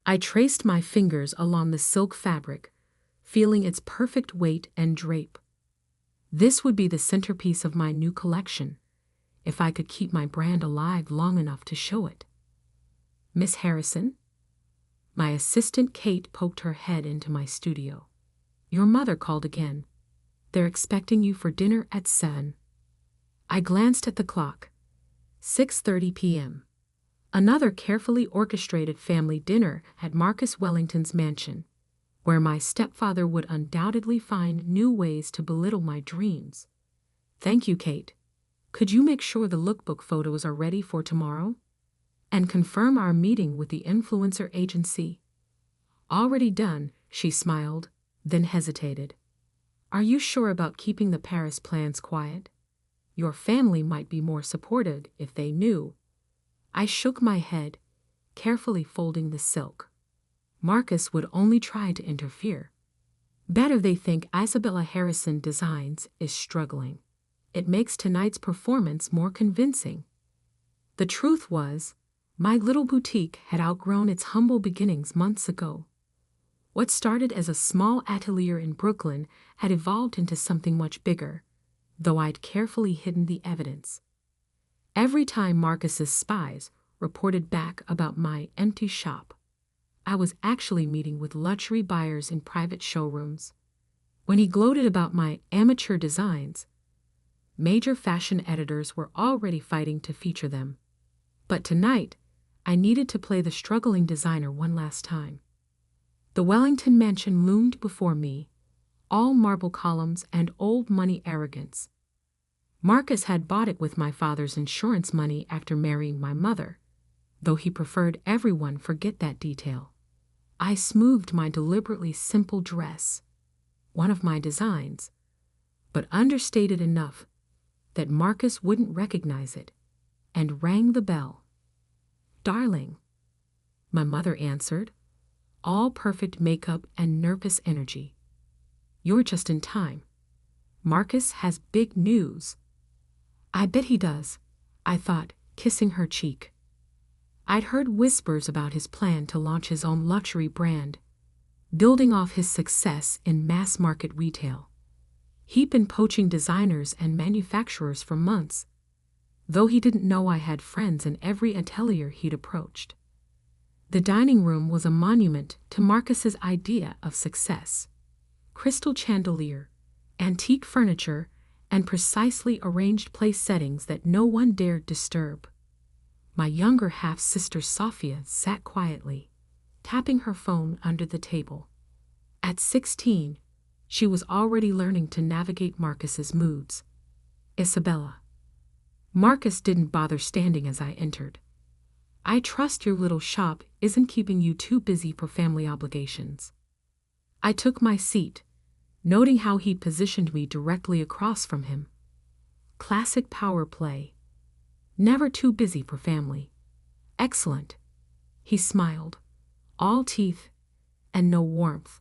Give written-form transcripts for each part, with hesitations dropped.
I traced my fingers along the silk fabric, feeling its perfect weight and drape. This would be the centerpiece of my new collection, if I could keep my brand alive long enough to show it. Miss Harrison? My assistant Kate poked her head into my studio. Your mother called again. They're expecting you for dinner at 7. I glanced at the clock. 6:30 p.m. Another carefully orchestrated family dinner at Marcus Wellington's mansion, where my stepfather would undoubtedly find new ways to belittle my dreams. Thank you, Kate. Could you make sure the lookbook photos are ready for tomorrow? And confirm our meeting with the influencer agency? Already done, she smiled, then hesitated. Are you sure about keeping the Paris plans quiet? Your family might be more supportive if they knew. I shook my head, carefully folding the silk. Marcus would only try to interfere. Better they think Isabella Harrison Designs is struggling. It makes tonight's performance more convincing. The truth was, my little boutique had outgrown its humble beginnings months ago. What started as a small atelier in Brooklyn had evolved into something much bigger, though I'd carefully hidden the evidence. Every time Marcus's spies reported back about my empty shop, I was actually meeting with luxury buyers in private showrooms. When he gloated about my amateur designs, major fashion editors were already fighting to feature them. But tonight, I needed to play the struggling designer one last time. The Wellington mansion loomed before me, all marble columns and old money arrogance. Marcus had bought it with my father's insurance money after marrying my mother, though he preferred everyone forget that detail. I smoothed my deliberately simple dress, one of my designs, but understated enough that Marcus wouldn't recognize it, and rang the bell. Darling, my mother answered, all perfect makeup and nervous energy. You're just in time. Marcus has big news. I bet he does, I thought, kissing her cheek. I'd heard whispers about his plan to launch his own luxury brand, building off his success in mass-market retail. He'd been poaching designers and manufacturers for months, though he didn't know I had friends in every atelier he'd approached. The dining room was a monument to Marcus's idea of success. Crystal chandelier, antique furniture, and precisely arranged place settings that no one dared disturb. My younger half-sister Sophia sat quietly, tapping her phone under the table. At 16, she was already learning to navigate Marcus's moods. Isabella. Marcus didn't bother standing as I entered. I trust your little shop isn't keeping you too busy for family obligations. I took my seat, noting how he positioned me directly across from him. Classic power play. Never too busy for family. Excellent. He smiled, all teeth and no warmth.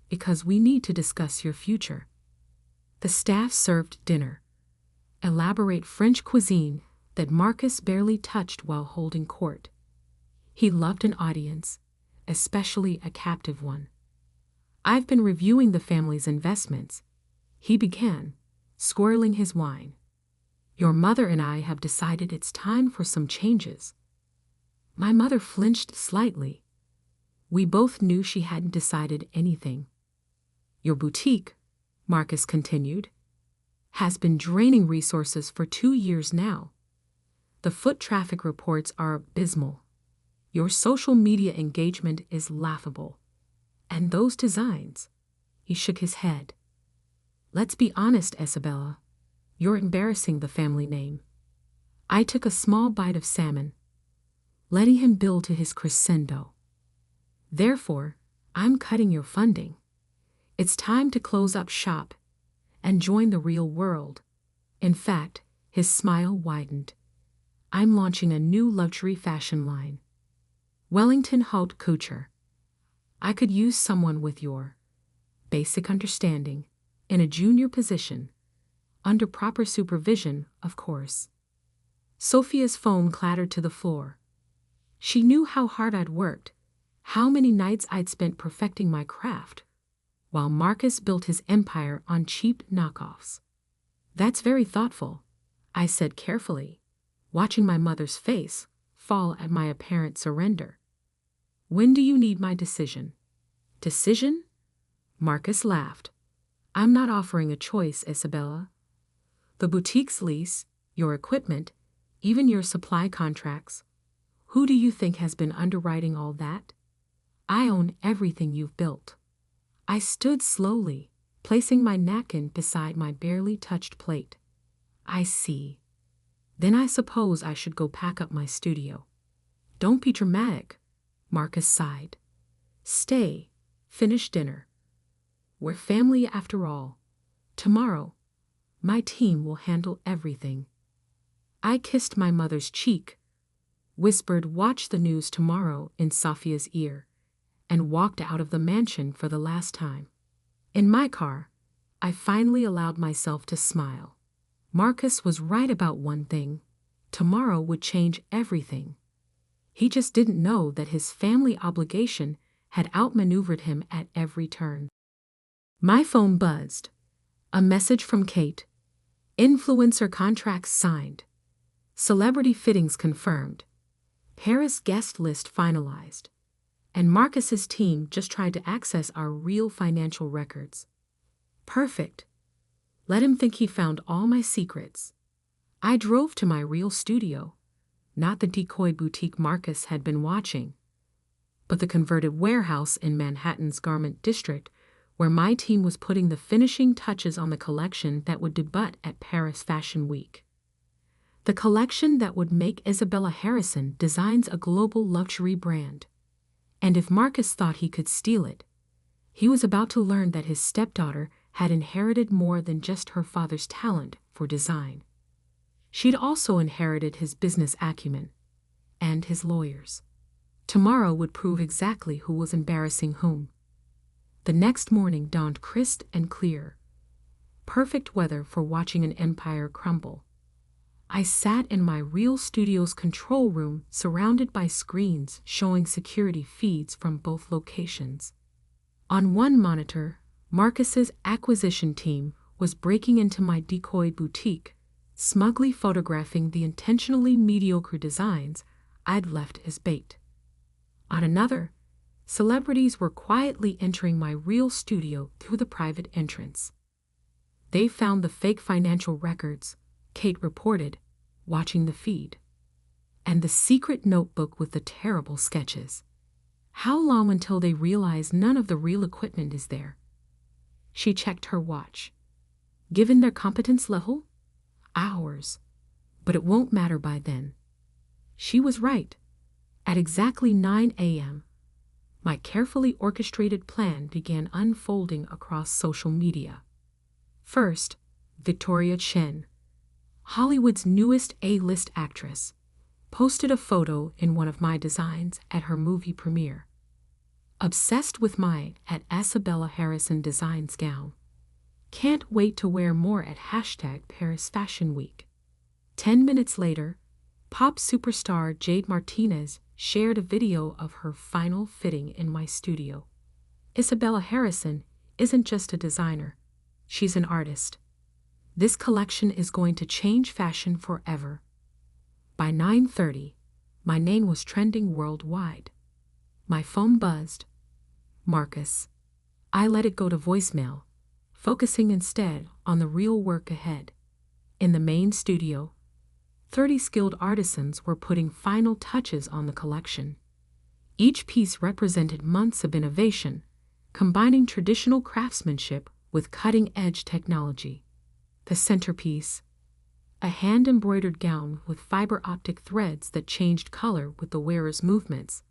Because we need to discuss your future. The staff served dinner. Elaborate French cuisine that Marcus barely touched while holding court. He loved an audience, especially a captive one. I've been reviewing the family's investments, he began, swirling his wine. Your mother and I have decided it's time for some changes. My mother flinched slightly. We both knew she hadn't decided anything. Your boutique, Marcus continued, has been draining resources for 2 years now. The foot traffic reports are abysmal. Your social media engagement is laughable. And those designs, he shook his head. Let's be honest, Isabella. You're embarrassing the family name. I took a small bite of salmon, letting him build to his crescendo. Therefore, I'm cutting your funding. It's time to close up shop and join the real world. In fact, his smile widened. I'm launching a new luxury fashion line. Wellington Haute Couture. I could use someone with your basic understanding in a junior position, under proper supervision, of course. Sophia's phone clattered to the floor. She knew how hard I'd worked, how many nights I'd spent perfecting my craft, while Marcus built his empire on cheap knockoffs. That's very thoughtful, I said carefully, watching my mother's face fall at my apparent surrender. When do you need my decision? Decision? Marcus laughed. I'm not offering a choice, Isabella. The boutique's lease, your equipment, even your supply contracts. Who do you think has been underwriting all that? I own everything you've built. I stood slowly, placing my napkin beside my barely touched plate. I see. Then I suppose I should go pack up my studio. Don't be dramatic, Marcus sighed. Stay, finish dinner. We're family after all. Tomorrow, my team will handle everything. I kissed my mother's cheek, whispered "Watch the news tomorrow" in Sophia's ear, and walked out of the mansion for the last time. In my car, I finally allowed myself to smile. Marcus was right about one thing. Tomorrow would change everything. He just didn't know that his family obligation had outmaneuvered him at every turn. My phone buzzed. A message from Kate. Influencer contracts signed. Celebrity fittings confirmed. Paris guest list finalized. And Marcus's team just tried to access our real financial records. Perfect. Let him think he found all my secrets. I drove to my real studio, not the decoy boutique Marcus had been watching, but the converted warehouse in Manhattan's Garment District, where my team was putting the finishing touches on the collection that would debut at Paris Fashion Week. The collection that would make Isabella Harrison Designs a global luxury brand. And if Marcus thought he could steal it, he was about to learn that his stepdaughter had inherited more than just her father's talent for design. She'd also inherited his business acumen and his lawyers. Tomorrow would prove exactly who was embarrassing whom. The next morning dawned crisp and clear. Perfect weather for watching an empire crumble. I sat in my real studio's control room surrounded by screens showing security feeds from both locations. On one monitor, Marcus's acquisition team was breaking into my decoy boutique, smugly photographing the intentionally mediocre designs I'd left as bait. On another, celebrities were quietly entering my real studio through the private entrance. They found the fake financial records, Kate reported, watching the feed. And the secret notebook with the terrible sketches. How long until they realize none of the real equipment is there? She checked her watch. Given their competence level? Hours. But it won't matter by then. She was right. At exactly 9 a.m., my carefully orchestrated plan began unfolding across social media. First, Victoria Chen, Hollywood's newest A-list actress, posted a photo in one of my designs at her movie premiere. Obsessed with my at Isabella Harrison Designs gown. Can't wait to wear more at #Paris Fashion Week. 10 minutes later, pop superstar Jade Martinez shared a video of her final fitting in my studio. Isabella Harrison isn't just a designer, she's an artist. This collection is going to change fashion forever. By 9:30, my name was trending worldwide. My phone buzzed. Marcus. I let it go to voicemail, focusing instead on the real work ahead. In the main studio, 30 skilled artisans were putting final touches on the collection. Each piece represented months of innovation, combining traditional craftsmanship with cutting-edge technology. The centerpiece, a hand-embroidered gown with fiber-optic threads that changed color with the wearer's movements,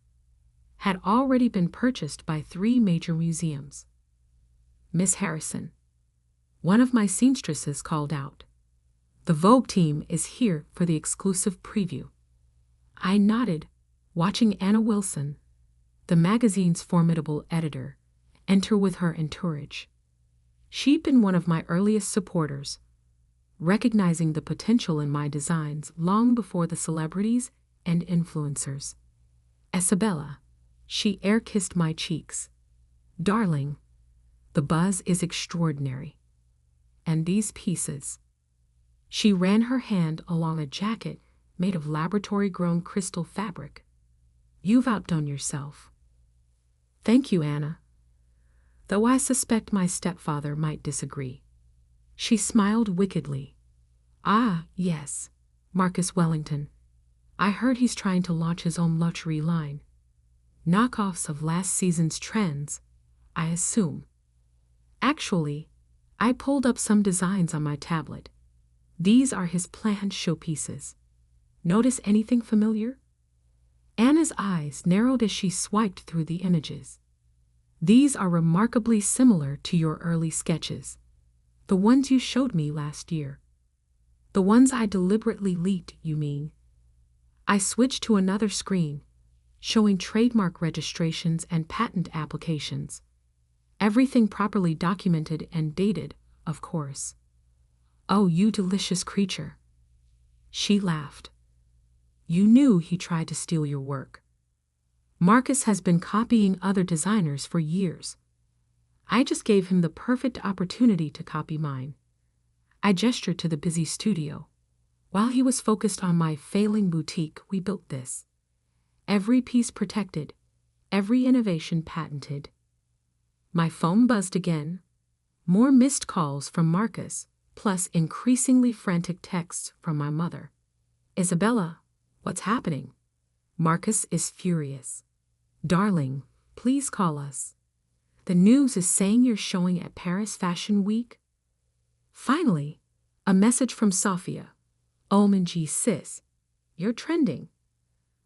had already been purchased by 3 major museums. Miss Harrison, one of my seamstresses, called out. The Vogue team is here for the exclusive preview. I nodded, watching Anna Wilson, the magazine's formidable editor, enter with her entourage. She'd been one of my earliest supporters, recognizing the potential in my designs long before the celebrities and influencers. Isabella, She air-kissed my cheeks. Darling, the buzz is extraordinary. And these pieces. She ran her hand along a jacket made of laboratory-grown crystal fabric. You've outdone yourself. Thank you, Anna. Though I suspect my stepfather might disagree. She smiled wickedly. Ah, yes, Marcus Wellington. I heard he's trying to launch his own luxury line. Knockoffs of last season's trends, I assume. Actually, I pulled up some designs on my tablet. These are his planned showpieces. Notice anything familiar? Anna's eyes narrowed as she swiped through the images. These are remarkably similar to your early sketches, the ones you showed me last year. The ones I deliberately leaked, you mean? I switched to another screen, showing trademark registrations and patent applications. Everything properly documented and dated, of course. Oh, you delicious creature. She laughed. You knew he tried to steal your work. Marcus has been copying other designers for years. I just gave him the perfect opportunity to copy mine. I gestured to the busy studio. While he was focused on my failing boutique, we built this. Every piece protected, every innovation patented. My phone buzzed again. More missed calls from Marcus, plus increasingly frantic texts from my mother. Isabella, what's happening? Marcus is furious. Darling, please call us. The news is saying you're showing at Paris Fashion Week. Finally, a message from Sophia. OMG sis, you're trending.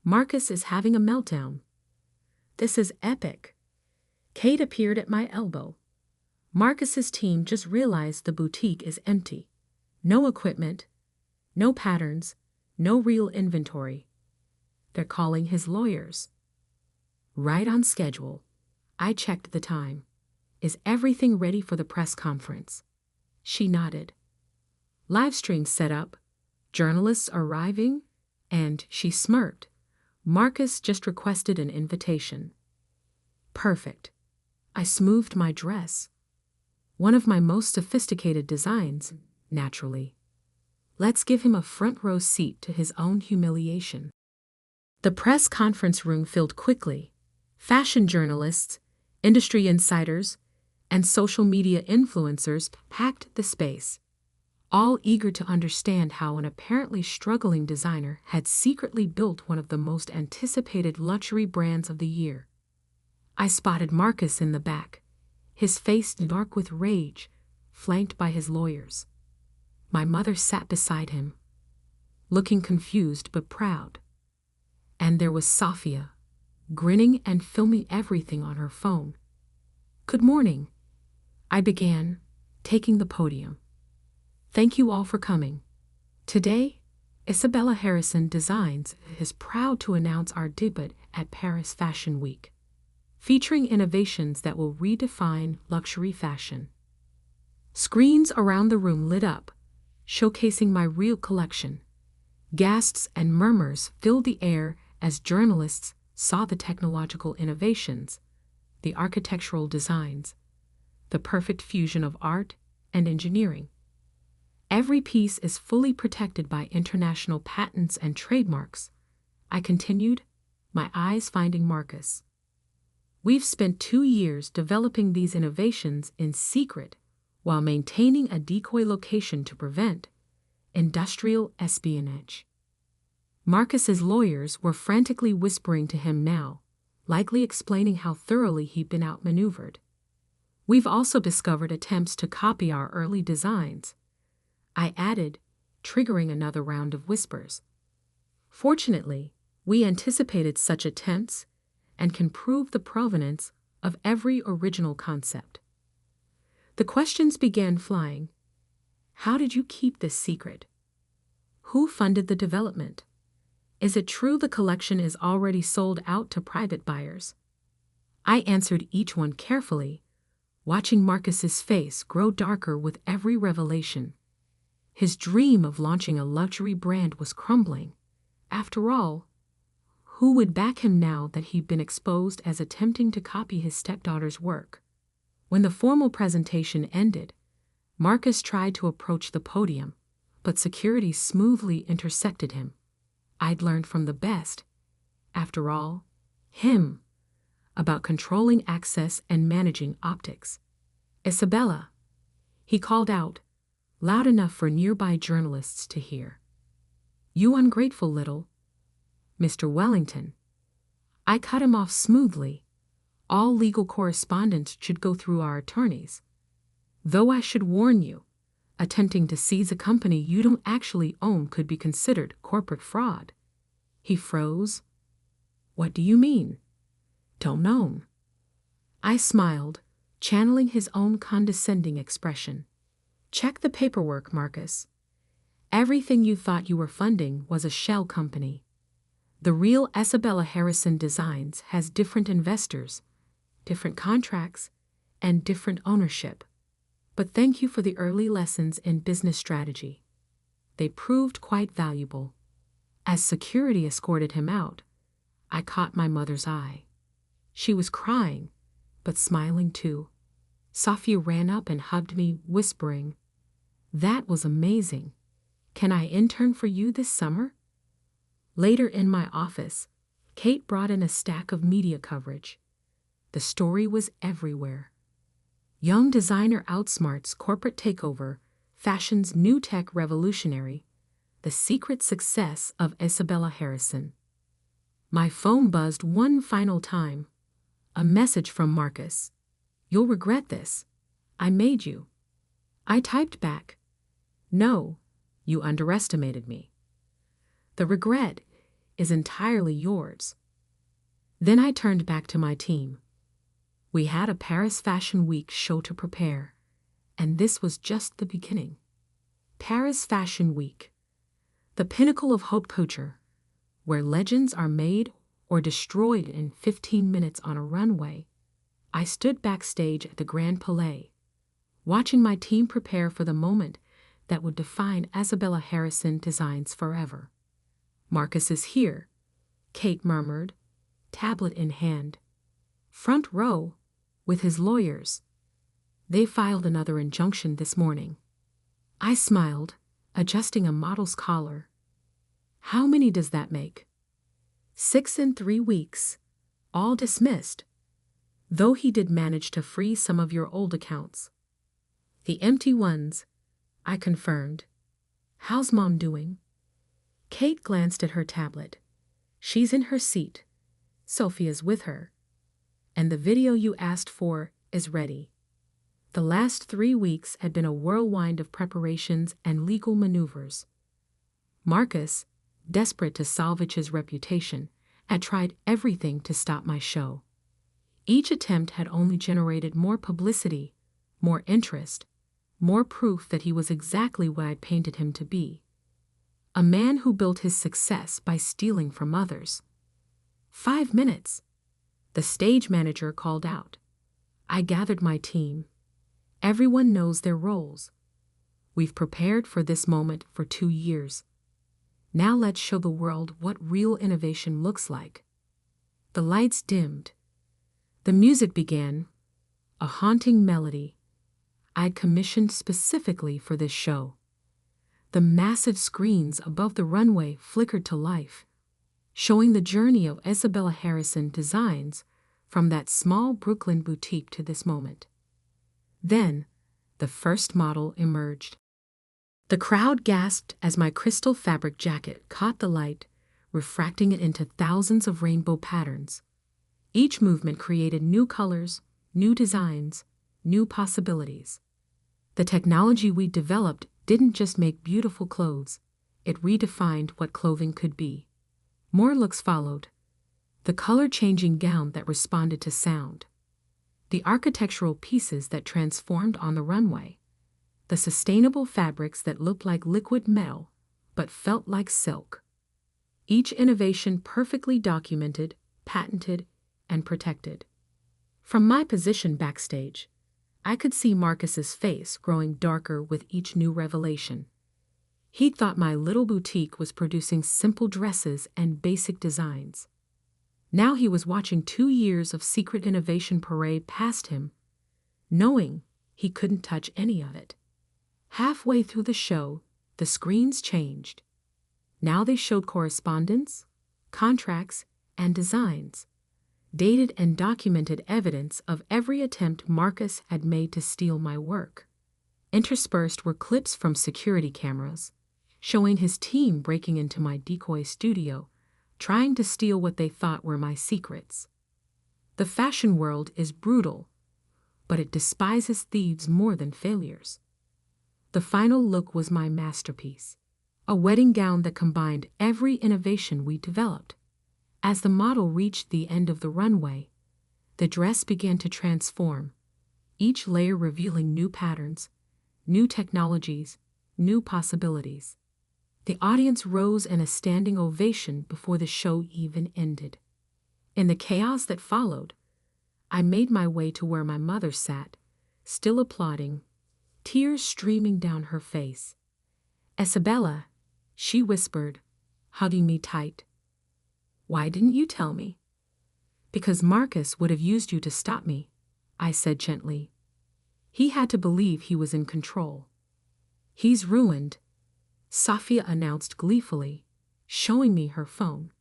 Marcus is having a meltdown. This is epic. Kate appeared at my elbow. Marcus's team just realized the boutique is empty. No equipment, no patterns, no real inventory. They're calling his lawyers. Right on schedule. I checked the time. Is everything ready for the press conference? She nodded. Live stream set up, journalists arriving, and she smirked. Marcus just requested an invitation. Perfect. I smoothed my dress. One of my most sophisticated designs, naturally. Let's give him a front row seat to his own humiliation. The press conference room filled quickly. Fashion journalists, industry insiders, and social media influencers packed the space, all eager to understand how an apparently struggling designer had secretly built one of the most anticipated luxury brands of the year. I spotted Marcus in the back, his face dark with rage, flanked by his lawyers. My mother sat beside him, looking confused but proud. And there was Sophia, grinning and filming everything on her phone. Good morning, I began, taking the podium. Thank you all for coming. Today, Isabella Harrison Designs is proud to announce our debut at Paris Fashion Week, featuring innovations that will redefine luxury fashion. Screens around the room lit up, showcasing my real collection. Gasps and murmurs filled the air as journalists saw the technological innovations, the architectural designs, the perfect fusion of art and engineering. Every piece is fully protected by international patents and trademarks, I continued, my eyes finding Marcus. We've spent 2 years developing these innovations in secret while maintaining a decoy location to prevent industrial espionage. Marcus's lawyers were frantically whispering to him now, likely explaining how thoroughly he'd been outmaneuvered. We've also discovered attempts to copy our early designs, I added, triggering another round of whispers. Fortunately, we anticipated such attempts and can prove the provenance of every original concept. The questions began flying. How did you keep this secret? Who funded the development? Is it true the collection is already sold out to private buyers? I answered each one carefully, watching Marcus's face grow darker with every revelation. His dream of launching a luxury brand was crumbling. After all, Who would back him now that he'd been exposed as attempting to copy his stepdaughter's work? When the formal presentation ended, Marcus tried to approach the podium, but security smoothly intersected him. I'd learned from the best, after all, him, about controlling access and managing optics. Isabella, he called out, loud enough for nearby journalists to hear. You ungrateful little Mr. Wellington. I cut him off smoothly. All legal correspondence should go through our attorneys. Though I should warn you, attempting to seize a company you don't actually own could be considered corporate fraud. He froze. What do you mean? Don't know. I smiled, channeling his own condescending expression. Check the paperwork, Marcus. Everything you thought you were funding was a shell company. The real Isabella Harrison Designs has different investors, different contracts, and different ownership. But thank you for the early lessons in business strategy. They proved quite valuable. As security escorted him out, I caught my mother's eye. She was crying, but smiling too. Sophia ran up and hugged me, whispering, "That was amazing. Can I intern for you this summer?" Later in my office, Kate brought in a stack of media coverage. The story was everywhere. Young designer outsmarts corporate takeover, fashion's new tech revolutionary, the secret success of Isabella Harrison. My phone buzzed one final time. A message from Marcus. You'll regret this. I made you. I typed back. No, you underestimated me. The regret is entirely yours. Then I turned back to my team. We had a Paris Fashion Week show to prepare, and this was just the beginning. Paris Fashion Week, the pinnacle of haute couture, where legends are made or destroyed in 15 minutes on a runway. I stood backstage at the Grand Palais, watching my team prepare for the moment that would define Isabella Harrison Designs forever. Marcus is here, Kate murmured, tablet in hand. Front row, with his lawyers. They filed another injunction this morning. I smiled, adjusting a model's collar. How many does that make? 6 in 3 weeks, all dismissed. Though he did manage to free some of your old accounts. The empty ones, I confirmed. How's Mom doing? Kate glanced at her tablet. She's in her seat. Sophia's with her. And the video you asked for is ready. The last 3 weeks had been a whirlwind of preparations and legal maneuvers. Marcus, desperate to salvage his reputation, had tried everything to stop my show. Each attempt had only generated more publicity, more interest, more proof that he was exactly what I'd painted him to be. A man who built his success by stealing from others. 5 minutes. The stage manager called out. I gathered my team. Everyone knows their roles. We've prepared for this moment for 2 years. Now let's show the world what real innovation looks like. The lights dimmed. The music began, a haunting melody I'd commissioned specifically for this show. The massive screens above the runway flickered to life, showing the journey of Isabella Harrison Designs from that small Brooklyn boutique to this moment. Then, the first model emerged. The crowd gasped as my crystal fabric jacket caught the light, refracting it into thousands of rainbow patterns. Each movement created new colors, new designs, new possibilities. The technology we developed didn't just make beautiful clothes, it redefined what clothing could be. More looks followed. The color-changing gown that responded to sound. The architectural pieces that transformed on the runway. The sustainable fabrics that looked like liquid metal but felt like silk. Each innovation perfectly documented, patented, and protected. From my position backstage, I could see Marcus's face growing darker with each new revelation. He thought my little boutique was producing simple dresses and basic designs. Now he was watching 2 years of secret innovation parade past him, knowing he couldn't touch any of it. Halfway through the show, the screens changed. Now they showed correspondence, contracts, and designs, dated and documented evidence of every attempt Marcus had made to steal my work. Interspersed were clips from security cameras, showing his team breaking into my decoy studio, trying to steal what they thought were my secrets. The fashion world is brutal, but it despises thieves more than failures. The final look was my masterpiece, a wedding gown that combined every innovation we developed. As the model reached the end of the runway, the dress began to transform, each layer revealing new patterns, new technologies, new possibilities. The audience rose in a standing ovation before the show even ended. In the chaos that followed, I made my way to where my mother sat, still applauding, tears streaming down her face. "Isabella," she whispered, hugging me tight. "Why didn't you tell me?" "Because Marcus would have used you to stop me," I said gently. "He had to believe he was in control." "He's ruined," Safia announced gleefully, showing me her phone.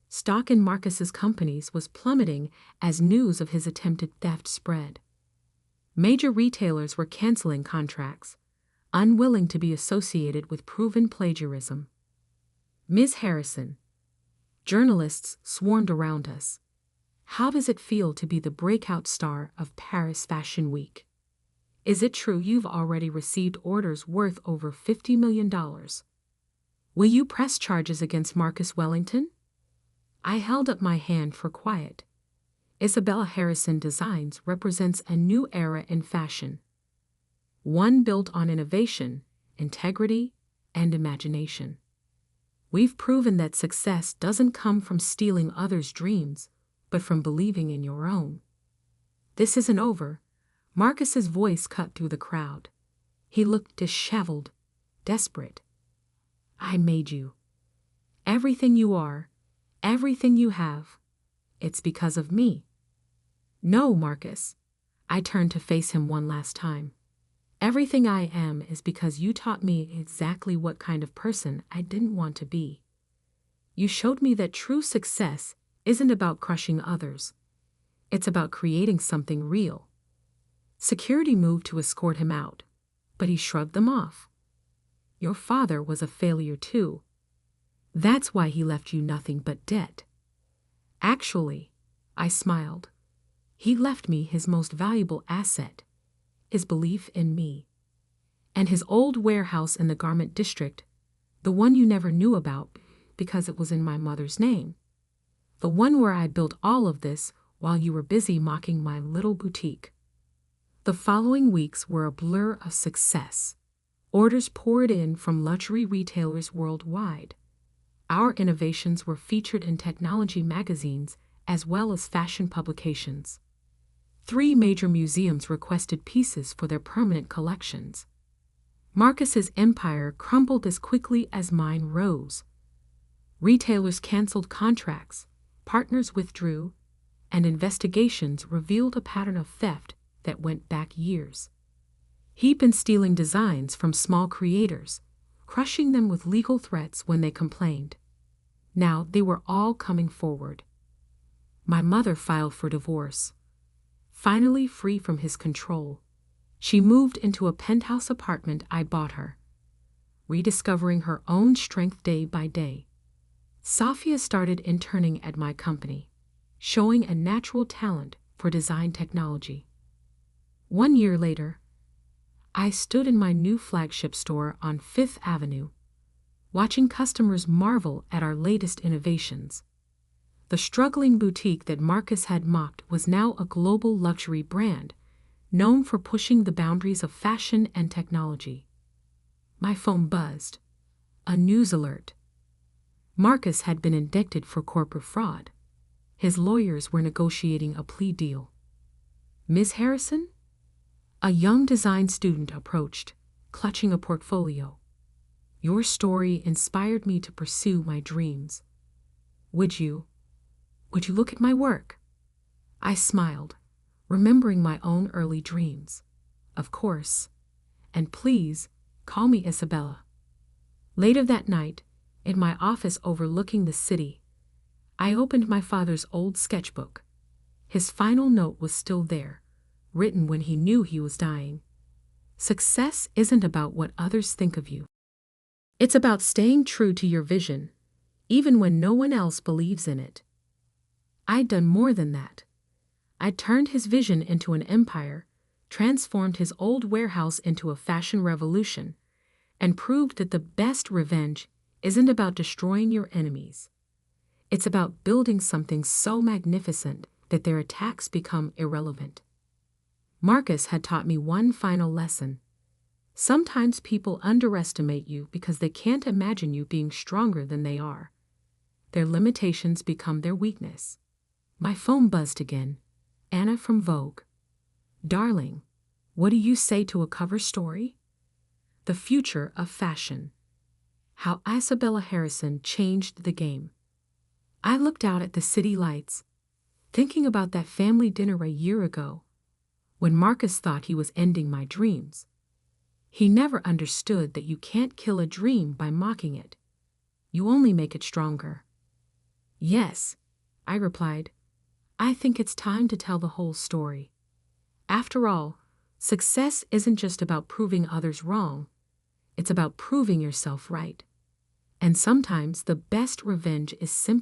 Stock in Marcus's companies was plummeting as news of his attempted theft spread. Major retailers were canceling contracts, unwilling to be associated with proven plagiarism. "Ms. Harrison," journalists swarmed around us. "How does it feel to be the breakout star of Paris Fashion Week? Is it true you've already received orders worth over $50 million? Will you press charges against Marcus Wellington?" I held up my hand for quiet. Isabella Harrison Designs represents a new era in fashion, one built on innovation, integrity, and imagination. We've proven that success doesn't come from stealing others' dreams, but from believing in your own. "This isn't over." Marcus's voice cut through the crowd. He looked disheveled, desperate. "I made you. Everything you are, everything you have, it's because of me." "No, Marcus." I turned to face him one last time. "Everything I am is because you taught me exactly what kind of person I didn't want to be. You showed me that true success isn't about crushing others. It's about creating something real." Security moved to escort him out, but he shrugged them off. "Your father was a failure too. That's why he left you nothing but debt." "Actually," I smiled, "he left me his most valuable asset, his belief in me. And his old warehouse in the garment district, the one you never knew about because it was in my mother's name. The one where I built all of this while you were busy mocking my little boutique." The following weeks were a blur of success. Orders poured in from luxury retailers worldwide. Our innovations were featured in technology magazines as well as fashion publications. 3 major museums requested pieces for their permanent collections. Marcus's empire crumbled as quickly as mine rose. Retailers canceled contracts, partners withdrew, and investigations revealed a pattern of theft that went back years. He'd been stealing designs from small creators, crushing them with legal threats when they complained. Now they were all coming forward. My mother filed for divorce. Finally free from his control, she moved into a penthouse apartment I bought her, rediscovering her own strength day by day. Safia started interning at my company, showing a natural talent for design technology. 1 year later, I stood in my new flagship store on 5th Avenue, watching customers marvel at our latest innovations. The struggling boutique that Marcus had mocked was now a global luxury brand, known for pushing the boundaries of fashion and technology. My phone buzzed. A news alert. Marcus had been indicted for corporate fraud. His lawyers were negotiating a plea deal. "Ms. Harrison?" A young design student approached, clutching a portfolio. "Your story inspired me to pursue my dreams. Would you Would you look at my work? I smiled, remembering my own early dreams. Of course. And please, call me Isabella. Later that night, in my office overlooking the city, I opened my father's old sketchbook. His final note was still there, written when he knew he was dying. Success isn't about what others think of you. It's about staying true to your vision, even when no one else believes in it. I'd done more than that. I'd turned his vision into an empire, transformed his old warehouse into a fashion revolution, and proved that the best revenge isn't about destroying your enemies. It's about building something so magnificent that their attacks become irrelevant. Marcus had taught me one final lesson. Sometimes people underestimate you because they can't imagine you being stronger than they are. Their limitations become their weakness. My phone buzzed again. Anna from Vogue. Darling, what do you say to a cover story? The future of fashion. How Isabella Harrison changed the game. I looked out at the city lights, thinking about that family dinner a year ago, when Marcus thought he was ending my dreams. He never understood that you can't kill a dream by mocking it. You only make it stronger. Yes, I replied. I think it's time to tell the whole story. After all, success isn't just about proving others wrong. It's about proving yourself right. And sometimes the best revenge is simply